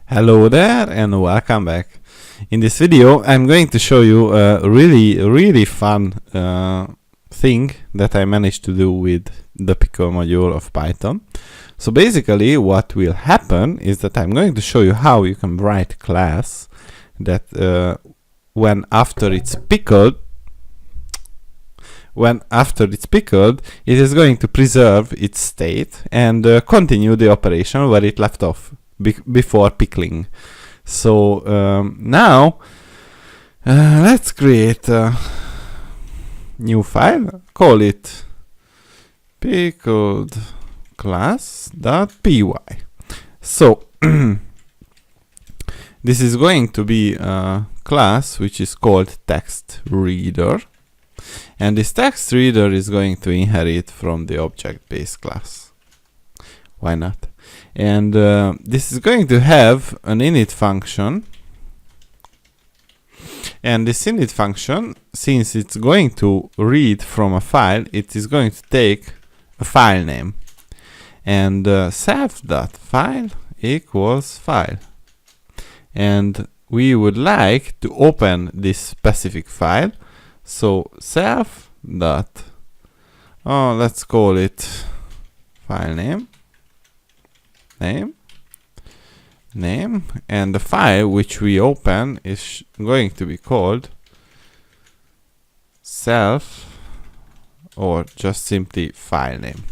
Hello there and welcome back. In this video I'm going to show you a really fun thing that I managed to do with the pickle module of Python. So basically what will happen is that I'm going to show you how you can write a class that when after it's pickled it is going to preserve its state and continue the operation where it left off before pickling. So now let's create a new file, call it pickled class.py. So this is going to be a class which is called text reader, and this text reader is going to inherit from the object-based class. Why not? And this is going to have an init function, and this init function, since it's going to read from a file, it is going to take a file name, and self.file equals file, and we would like to open this specific file. So self dot, let's call it file name, and the file which we open is going to be called self, or just simply file name.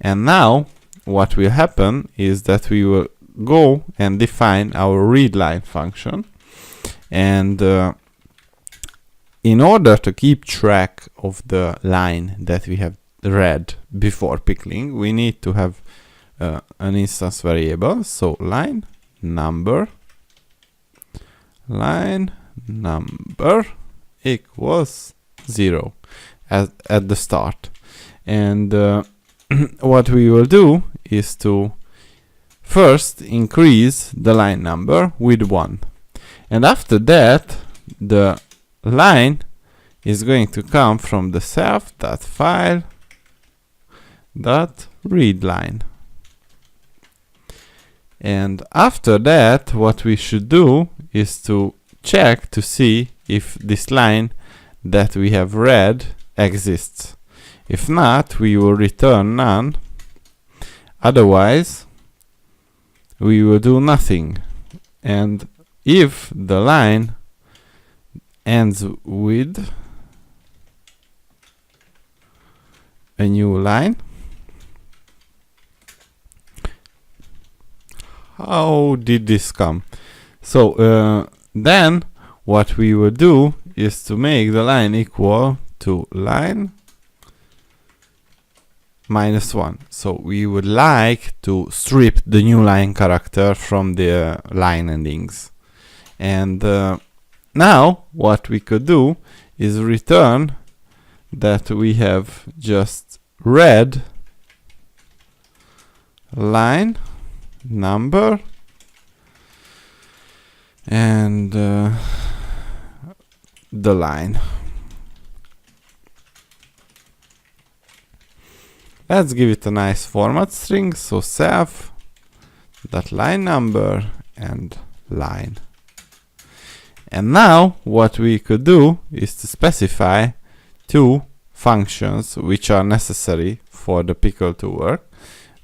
And now what will happen is that we will go and define our readLine function, and in order to keep track of the line that we have read before pickling, we need to have an instance variable. So line number equals 0 at the start. And what we will do is to first increase the line number with 1, and after that the line is going to come from the self.file.readLine. And after that, what we should do is to check to see if this line that we have read exists. If not, we will return none. Otherwise, we will do nothing. And if the line ends with a new line, how did this come? So then what we will do is to make the line equal to line -1. So we would like to strip the new line character from the line endings. And now what we could do is return that we have just read line number and the line. Let's give it a nice format string. So self that line number and line. And now what we could do is to specify two functions which are necessary for the pickle to work.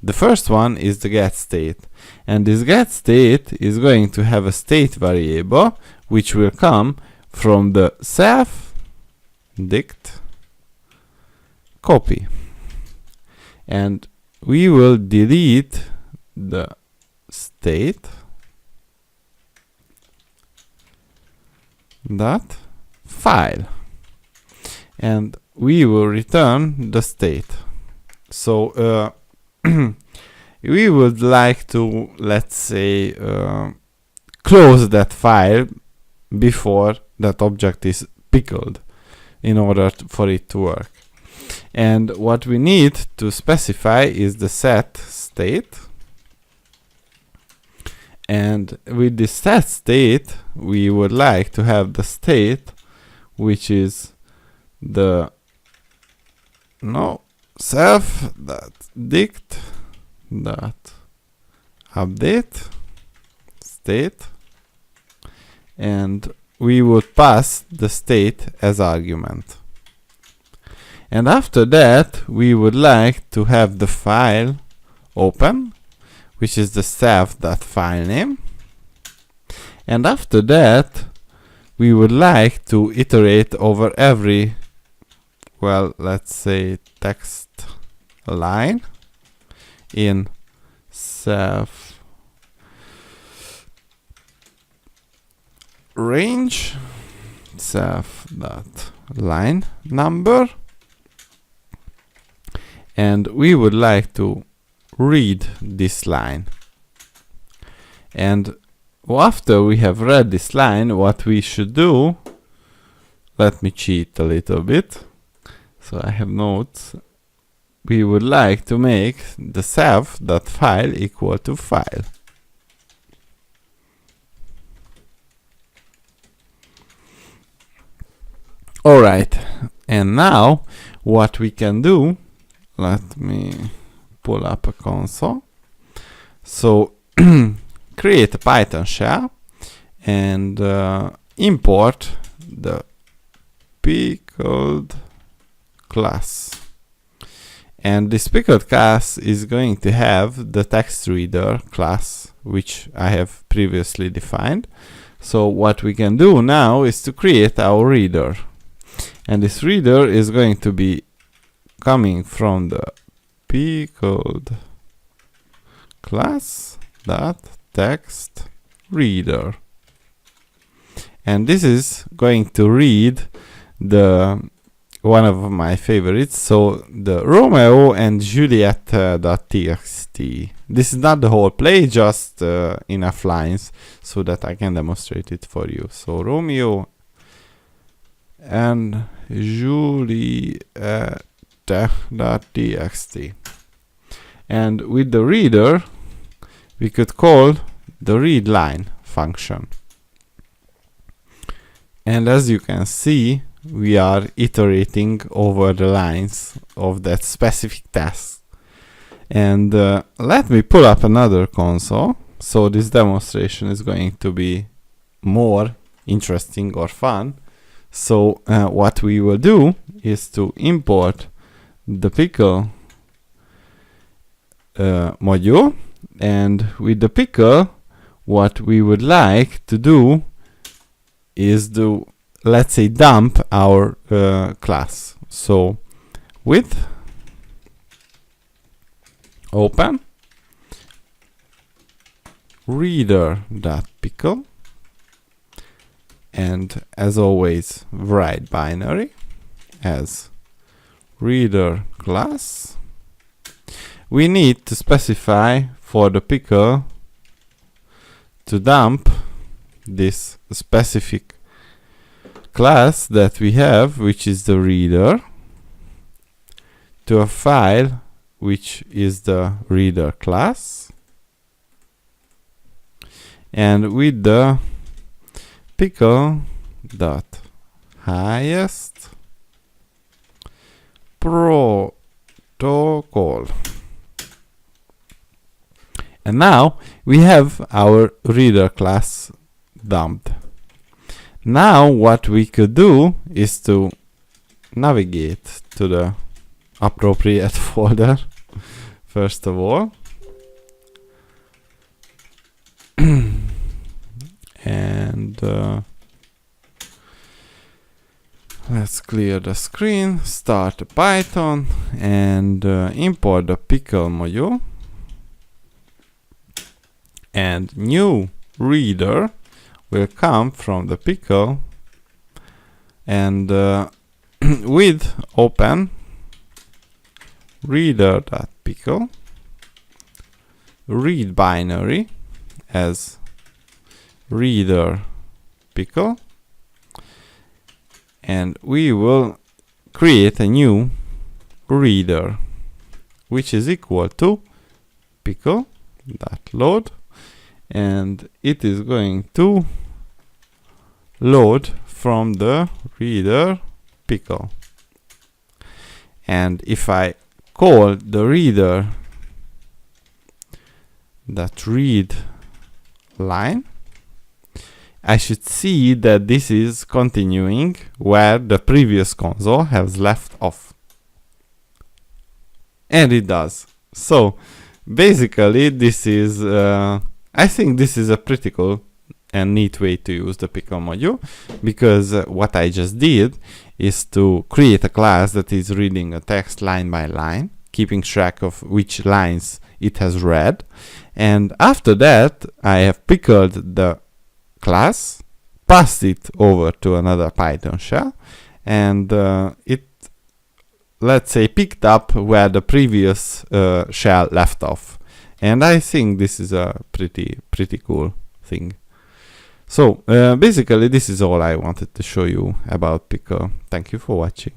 The first one is the get state, and this get state is going to have a state variable which will come from the self dict copy, and we will delete the state dot file, and we will return the state. So we would like to, let's say, close that file before that object is pickled in order for it to work. And what we need to specify is the set state, and with the set state we would like to have the state which is the self.dict.update state, and we would pass the state as argument. And after that, we would like to have the file open, which is the self.file name. And after that, we would like to iterate over every, well, let's say text line in self range self.line number, and we would like to read this line. And after we have read this line, what we should do, let me cheat a little bit, so I have notes. We would like to make the self.file equal to file. Alright, and now what we can do, let me pull up a console. So create a Python shell and import the pickled class. And this pickled class is going to have the text reader class, which I have previously defined. So what we can do now is to create our reader. And this reader is going to be coming from the pickled class dot text reader, and this is going to read the one of my favorites, so the Romeo and Juliet .txt. This is not the whole play, just enough lines so that I can demonstrate it for you. So Romeo and Juliet .txt, and with the reader we could call the readLine function. And as you can see, we are iterating over the lines of that specific task. And let me pull up another console, so this demonstration is going to be more interesting or fun. So what we will do is to import the pickle module, and with the pickle what we would like to do is to, let's say, dump our class. So with open reader.pickle, and as always write binary as reader class. We need to specify for the pickle to dump this specific class that we have, which is the reader, to a file which is the reader class, and with the pickle dot highest protocol. And now we have our reader class dumped. Now what we could do is to navigate to the appropriate folder first of all, and let's clear the screen, start a Python, and import the pickle module, and new reader will come from the pickle, and with open reader.pickle read binary as reader pickle, and we will create a new reader which is equal to pickle.load, and it is going to load from the reader pickle. And if I call the reader that read line, I should see that this is continuing where the previous console has left off. And it does. So basically this is, I think this is a pretty cool and neat way to use the pickle module, because what I just did is to create a class that is reading a text line by line, keeping track of which lines it has read, and after that I have pickled the class, passed it over to another Python shell, and it, let's say, picked up where the previous shell left off. And I think this is a pretty cool thing. So basically this is all I wanted to show you about Pickle. Thank you for watching.